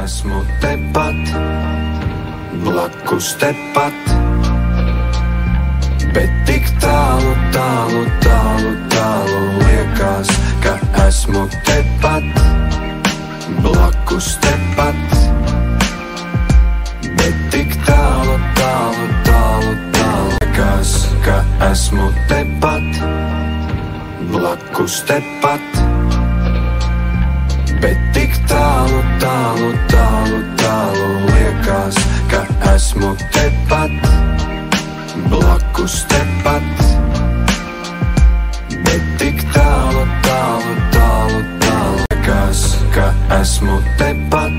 esmu tepat, blakus tepat, bet tik tālu, tālu, tālu, tālu liekas, ka esmu tepat, blakus tepat, bet tik tālu, tālu, tālu, tālu liekas, ka esmu tepat, blakus tepat, bet tik tālu, tālu, tālu, tālu liekas, ka esmu tepat, blakus tepat, bet tik tālu, tālu, tālu, tālu liekas, ka esmu tepat,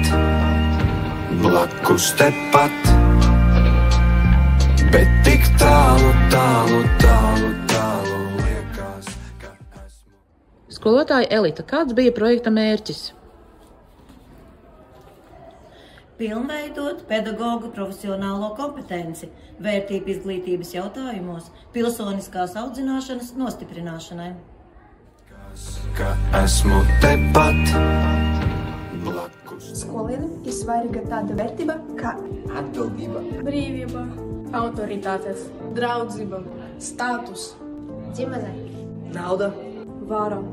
blakus tepat, bet tik tālu, tālu, tālu, tālu liekas, ka esmu. Skolotāja Elita, kāds bija projekta mērķis? Pilnveidot pedagogu profesionālo kompetenci, vērtību izglītības jautājumos, pilsoniskās audzināšanas nostiprināšanai. Ka esmu tepat, blakus. Skolēnam ir svarīga tāda vērtība kā atbildība, brīvība, autoritātes, draudzība, status, ģimene, nauda, vara,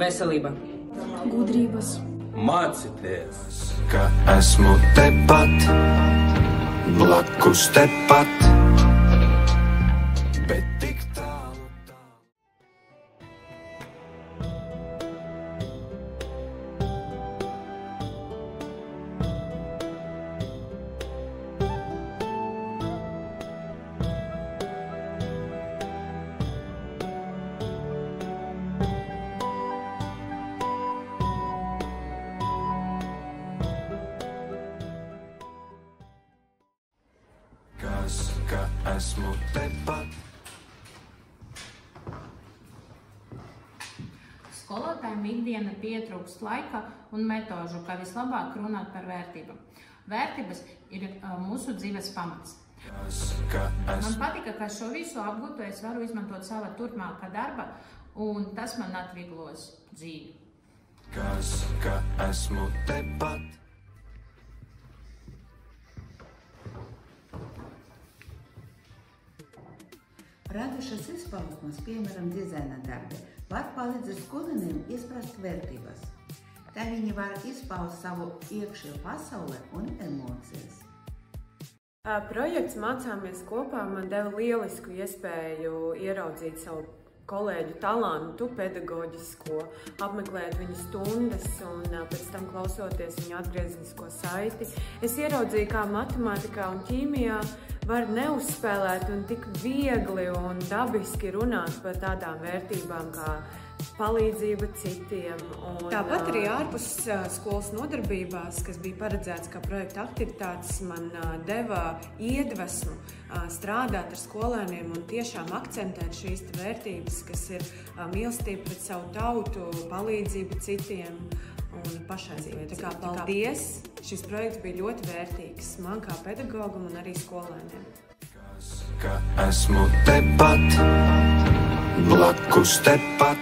veselība, gudrības. mācīties, ka esmu tepat, blakus tepat, bet tik tālu, tālu. Ka esmu tepat. Skolotājiem ikdiena pietrūkst laika un metožu, kā vislabāk runāt par vērtībām. Vērtības ir mūsu dzīves pamats. Man patika, ka šo visu apgūto es varu izmantot savā turpmākā darba, un tas man atvieglos dzīvi. Ka esmu tepat. Radušas izpausmes, piemēram, dizaina darbi, var palīdzēt skolēniem izprast vērtības. Tā viņi var izpaust savu iekšējo pasauli un emocijas. Projekts Mācāmies kopā man deva lielisku iespēju ieraudzīt savu kolēģu talantu, pedagoģisko, apmeklēt viņu stundas un pēc tam klausoties viņu atgriezenisko saiti. Es ieraudzīju, kā matemātikā un ķīmijā var neuzspēlēt un tik viegli un dabiski runāt par tādām vērtībām kā palīdzība citiem. Tāpat arī ārpus skolas nodarbībās, kas bija paredzēts kā projekta aktivitātes, man deva iedvesmu strādāt ar skolēniem un tiešām akcentēt šīs vērtības, kas ir mīlestība pret savu tautu, palīdzība citiem un pašaizliedzība. Tā kā paldies! Šis projekts bija ļoti vērtīgs man kā pedagogam un arī skolēniem. Ka esmu tepat, blakus tepat.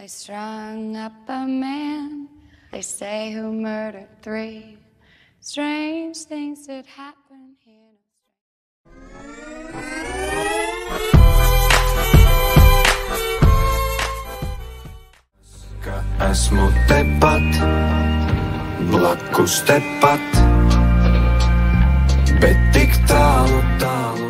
They strung up a man, they say, who murdered 3. Strange things that happen here. Ka esmu tepat, blakus tepat, bet tik tālu, tālu.